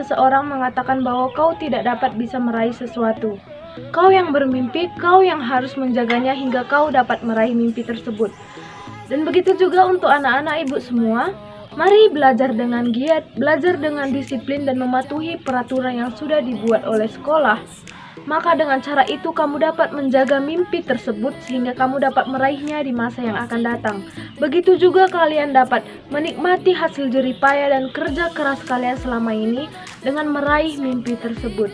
seseorang mengatakan bahwa kau tidak dapat bisa meraih sesuatu. Kau yang bermimpi, kau yang harus menjaganya hingga kau dapat meraih mimpi tersebut. Dan begitu juga untuk anak-anak ibu semua. Mari belajar dengan giat, belajar dengan disiplin dan mematuhi peraturan yang sudah dibuat oleh sekolah. Maka dengan cara itu kamu dapat menjaga mimpi tersebut sehingga kamu dapat meraihnya di masa yang akan datang. Begitu juga kalian dapat menikmati hasil jerih payah dan kerja keras kalian selama ini dengan meraih mimpi tersebut.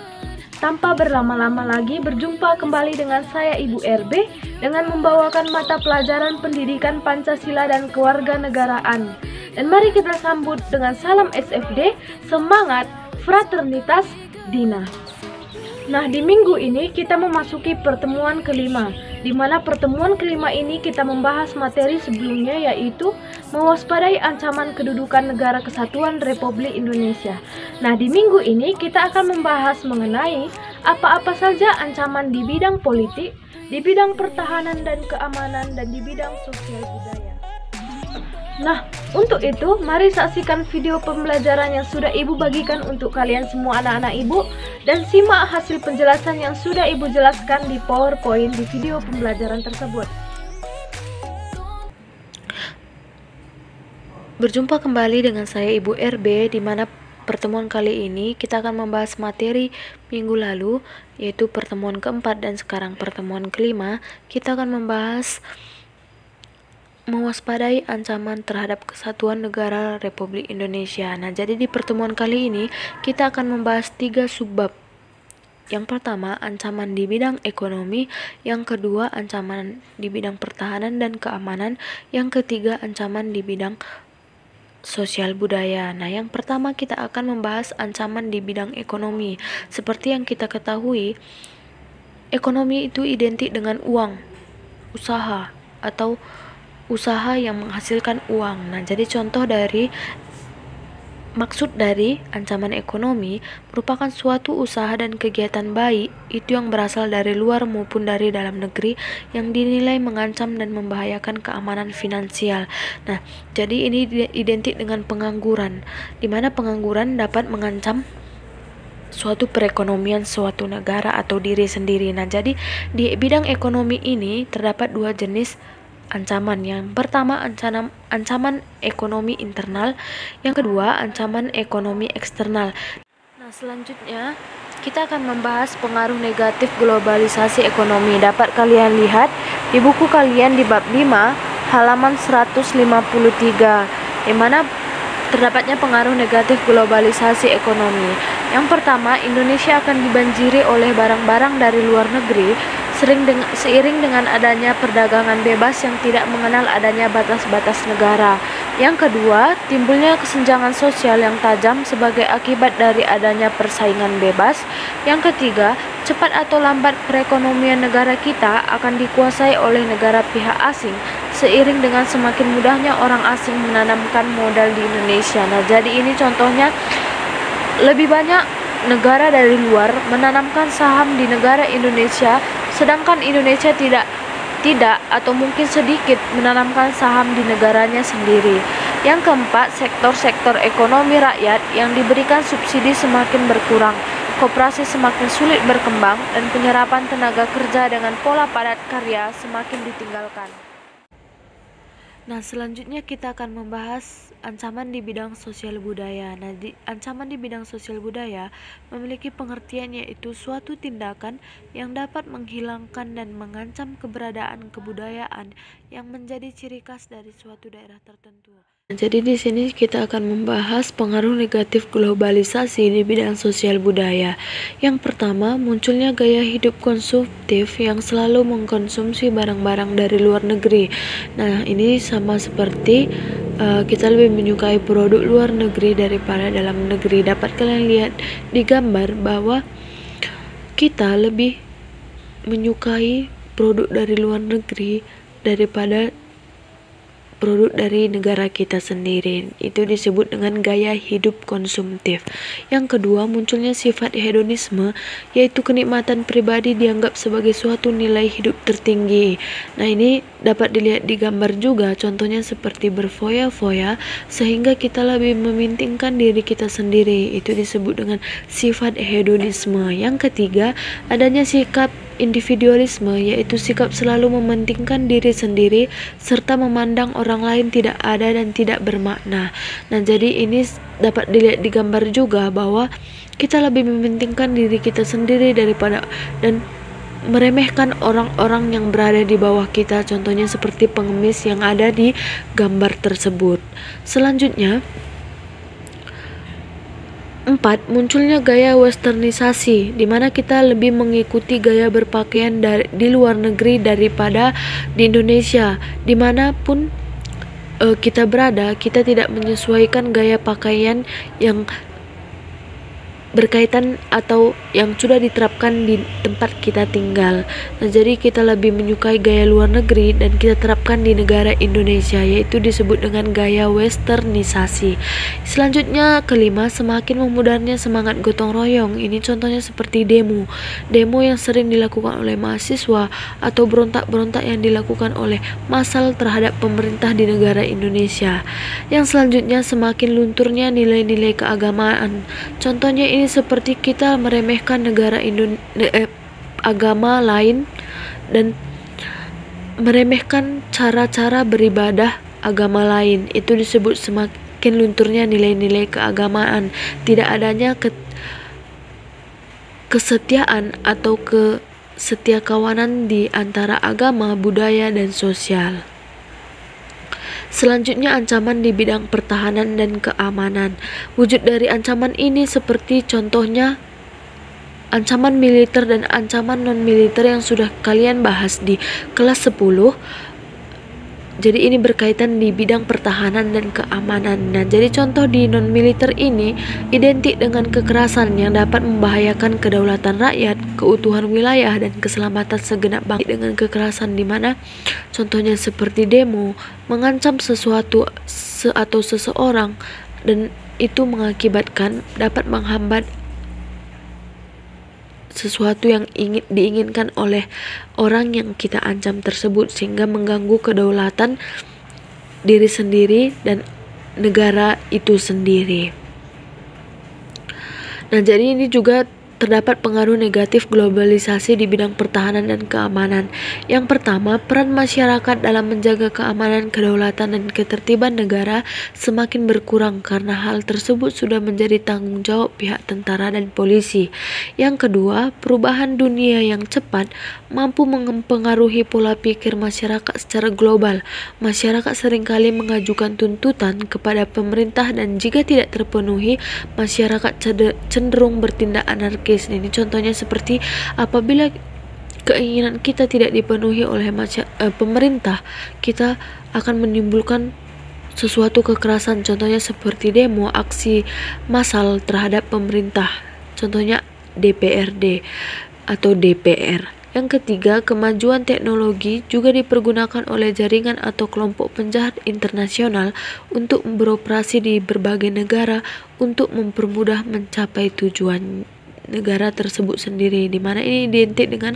Tanpa berlama-lama lagi, berjumpa kembali dengan saya Ibu RB dengan membawakan mata pelajaran pendidikan Pancasila dan kewarganegaraan. Dan mari kita sambut dengan salam SFD, semangat, fraternitas, Dina. Nah, di minggu ini kita memasuki pertemuan kelima, di mana pertemuan kelima ini kita membahas materi sebelumnya, yaitu mewaspadai ancaman kedudukan Negara Kesatuan Republik Indonesia. Nah, di minggu ini kita akan membahas mengenai apa-apa saja ancaman di bidang politik, di bidang pertahanan dan keamanan, dan di bidang sosial budaya. Nah, untuk itu, mari saksikan video pembelajaran yang sudah Ibu bagikan untuk kalian semua anak-anak Ibu, dan simak hasil penjelasan yang sudah Ibu jelaskan di PowerPoint di video pembelajaran tersebut. Berjumpa kembali dengan saya Ibu RB, di mana pertemuan kali ini kita akan membahas materi minggu lalu, yaitu pertemuan keempat, dan sekarang pertemuan kelima. Kita akan membahas mewaspadai ancaman terhadap kesatuan negara Republik Indonesia. Nah, jadi di pertemuan kali ini kita akan membahas 3 subbab. Yang pertama, ancaman di bidang ekonomi. Yang kedua, ancaman di bidang pertahanan dan keamanan. Yang ketiga, ancaman di bidang sosial budaya. Nah, yang pertama kita akan membahas ancaman di bidang ekonomi. Seperti yang kita ketahui, ekonomi itu identik dengan uang, usaha, atau usaha yang menghasilkan uang. Nah, jadi maksud dari ancaman ekonomi merupakan suatu usaha dan kegiatan baik itu yang berasal dari luar maupun dari dalam negeri yang dinilai mengancam dan membahayakan keamanan finansial. Nah, jadi ini identik dengan pengangguran, di mana pengangguran dapat mengancam suatu perekonomian suatu negara atau diri sendiri. Nah, jadi di bidang ekonomi ini terdapat 2 jenis ancaman. Yang pertama, ancaman ekonomi internal. Yang kedua, ancaman ekonomi eksternal. Nah, selanjutnya kita akan membahas pengaruh negatif globalisasi ekonomi. Dapat kalian lihat di buku kalian di bab 5 halaman 153, di mana terdapatnya pengaruh negatif globalisasi ekonomi. Yang pertama, Indonesia akan dibanjiri oleh barang-barang dari luar negeri seiring dengan adanya perdagangan bebas yang tidak mengenal adanya batas-batas negara. Yang kedua, timbulnya kesenjangan sosial yang tajam sebagai akibat dari adanya persaingan bebas. Yang ketiga, cepat atau lambat perekonomian negara kita akan dikuasai oleh negara pihak asing seiring dengan semakin mudahnya orang asing menanamkan modal di Indonesia. Nah, jadi ini contohnya, lebih banyak negara dari luar menanamkan saham di negara Indonesia, sedangkan Indonesia tidak atau mungkin sedikit menanamkan saham di negaranya sendiri. Yang keempat, sektor-sektor ekonomi rakyat yang diberikan subsidi semakin berkurang, koperasi semakin sulit berkembang, dan penyerapan tenaga kerja dengan pola padat karya semakin ditinggalkan. Nah, selanjutnya kita akan membahas ancaman di bidang sosial budaya. Nah, ancaman di bidang sosial budaya memiliki pengertian yaitu suatu tindakan yang dapat menghilangkan dan mengancam keberadaan kebudayaan yang menjadi ciri khas dari suatu daerah tertentu. Jadi di sini kita akan membahas pengaruh negatif globalisasi di bidang sosial budaya. Yang pertama, munculnya gaya hidup konsumtif yang selalu mengkonsumsi barang-barang dari luar negeri. Nah, ini sama seperti kita lebih menyukai produk luar negeri daripada dalam negeri. Dapat kalian lihat di gambar bahwa kita lebih menyukai produk dari luar negeri daripada produk dari negara kita sendiri. Itu disebut dengan gaya hidup konsumtif. Yang kedua, munculnya sifat hedonisme, yaitu kenikmatan pribadi dianggap sebagai suatu nilai hidup tertinggi. Nah, ini dapat dilihat di gambar juga, contohnya seperti berfoya-foya sehingga kita lebih mementingkan diri kita sendiri. Itu disebut dengan sifat hedonisme. Yang ketiga, adanya sikap individualisme, yaitu sikap selalu mementingkan diri sendiri serta memandang orang lain tidak ada dan tidak bermakna. Nah, jadi ini dapat dilihat di gambar juga bahwa kita lebih mementingkan diri kita sendiri daripada dan meremehkan orang-orang yang berada di bawah kita, contohnya seperti pengemis yang ada di gambar tersebut. Selanjutnya, 4. Munculnya gaya westernisasi, di mana kita lebih mengikuti gaya berpakaian di luar negeri daripada di Indonesia. Dimanapun kita berada, kita tidak menyesuaikan gaya pakaian yang berkaitan atau yang sudah diterapkan di tempat kita tinggal. Nah, jadi kita lebih menyukai gaya luar negeri dan kita terapkan di negara Indonesia, yaitu disebut dengan gaya westernisasi. Selanjutnya, kelima, semakin memudarnya semangat gotong royong. Ini contohnya seperti demo yang sering dilakukan oleh mahasiswa atau berontak-berontak yang dilakukan oleh massal terhadap pemerintah di negara Indonesia. Yang selanjutnya, semakin lunturnya nilai-nilai keagamaan. Contohnya ini seperti kita meremehkan agama lain dan meremehkan cara-cara beribadah agama lain. Itu disebut semakin lunturnya nilai-nilai keagamaan, tidak adanya kesetiaan atau kesetiakawanan di antara agama, budaya, dan sosial. Selanjutnya, ancaman di bidang pertahanan dan keamanan. Wujud dari ancaman ini seperti contohnya ancaman militer dan ancaman non-militer yang sudah kalian bahas di kelas 10. Jadi ini berkaitan di bidang pertahanan dan keamanan. Nah, jadi contoh di non-militer ini identik dengan kekerasan yang dapat membahayakan kedaulatan rakyat, keutuhan wilayah, dan keselamatan segenap bangsa. Dengan kekerasan di mana contohnya seperti demo, mengancam sesuatu atau seseorang, dan itu mengakibatkan dapat menghambat sesuatu yang diinginkan oleh orang yang kita ancam tersebut, sehingga mengganggu kedaulatan diri sendiri dan negara itu sendiri. Nah, jadi ini juga terdapat pengaruh negatif globalisasi di bidang pertahanan dan keamanan. Yang pertama, peran masyarakat dalam menjaga keamanan, kedaulatan, dan ketertiban negara semakin berkurang karena hal tersebut sudah menjadi tanggung jawab pihak tentara dan polisi. Yang kedua, perubahan dunia yang cepat mampu mempengaruhi pola pikir masyarakat secara global. Masyarakat seringkali mengajukan tuntutan kepada pemerintah dan jika tidak terpenuhi, masyarakat cenderung bertindak anarkis. Ini contohnya seperti apabila keinginan kita tidak dipenuhi oleh pemerintah, kita akan menimbulkan sesuatu kekerasan, contohnya seperti demo, aksi massal terhadap pemerintah, contohnya DPRD atau DPR. Yang ketiga, kemajuan teknologi juga dipergunakan oleh jaringan atau kelompok penjahat internasional untuk beroperasi di berbagai negara untuk mempermudah mencapai tujuan negara tersebut sendiri, di mana ini identik dengan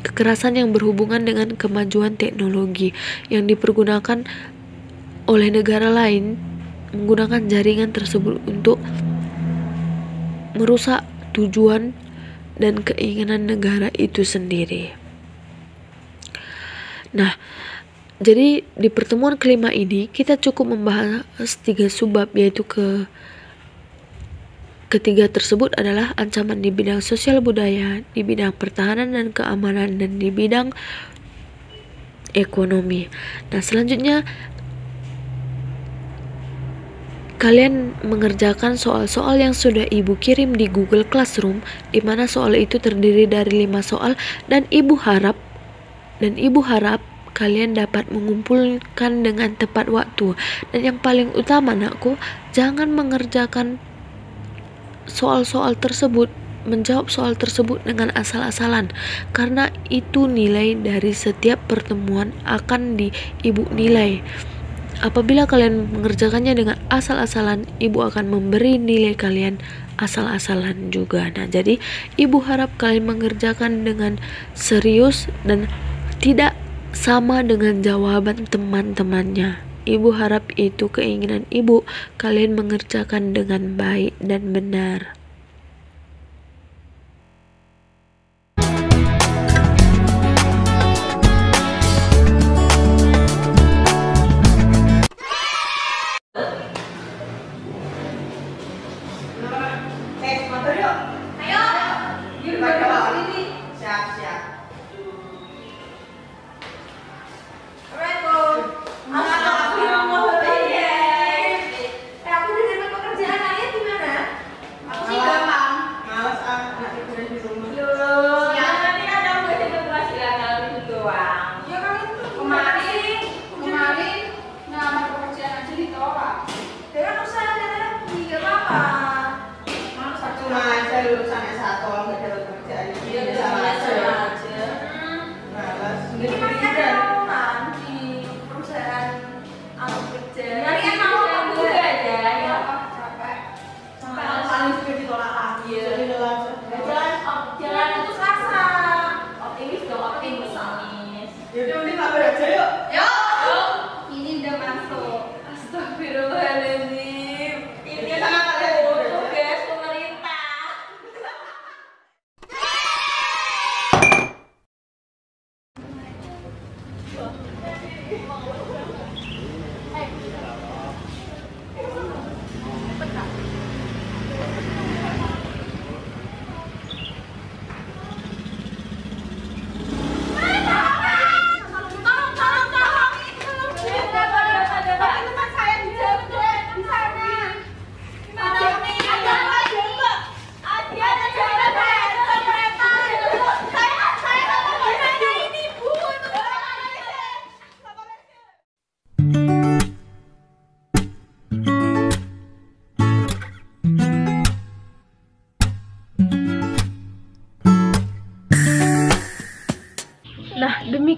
kekerasan yang berhubungan dengan kemajuan teknologi yang dipergunakan oleh negara lain menggunakan jaringan tersebut untuk merusak tujuan dan keinginan negara itu sendiri. Nah, jadi di pertemuan kelima ini kita cukup membahas 3 subbab, yaitu ketiga tersebut adalah ancaman di bidang sosial budaya, di bidang pertahanan dan keamanan, dan di bidang ekonomi. Nah, selanjutnya kalian mengerjakan soal-soal yang sudah ibu kirim di Google Classroom, di mana soal itu terdiri dari 5 soal, dan ibu harap kalian dapat mengumpulkan dengan tepat waktu. Dan yang paling utama, anakku, jangan mengerjakan soal-soal tersebut, menjawab soal tersebut dengan asal-asalan, karena itu nilai dari setiap pertemuan akan ibu nilai. Apabila kalian mengerjakannya dengan asal-asalan, ibu akan memberi nilai kalian asal-asalan juga. Nah, jadi ibu harap kalian mengerjakan dengan serius dan tidak sama dengan jawaban teman-temannya. Ibu harap itu keinginan ibu, kalian mengerjakan dengan baik dan benar. Lulusan S1 nggak dapat kerjaan di aja. Jadi masih ada lowongan di perusahaan aku kerja. Nyari yang mau kamu juga aja. Ya capek. Paling juga ditolak lagi. Jadi jalan itu rasa. Optimis dong, optimis. Yaudah mending mabar aja yuk. Yuk. Ini udah masuk. Astagfirullahaladzim. Ini sangat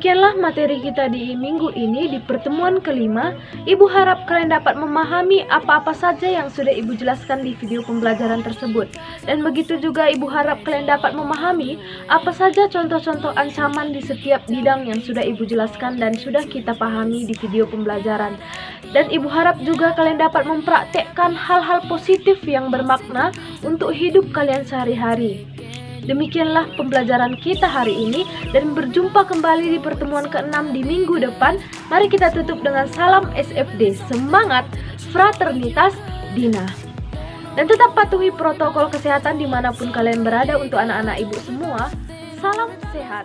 Demikianlah materi kita di minggu ini di pertemuan kelima. Ibu harap kalian dapat memahami apa-apa saja yang sudah ibu jelaskan di video pembelajaran tersebut. Dan begitu juga ibu harap kalian dapat memahami apa saja contoh-contoh ancaman di setiap bidang yang sudah ibu jelaskan dan sudah kita pahami di video pembelajaran. Dan ibu harap juga kalian dapat mempraktekkan hal-hal positif yang bermakna untuk hidup kalian sehari-hari. Demikianlah pembelajaran kita hari ini dan berjumpa kembali di pertemuan ke-6 di minggu depan. Mari kita tutup dengan salam SFD, semangat, fraternitas, Dina. Dan tetap patuhi protokol kesehatan dimanapun kalian berada untuk anak-anak ibu semua. Salam sehat.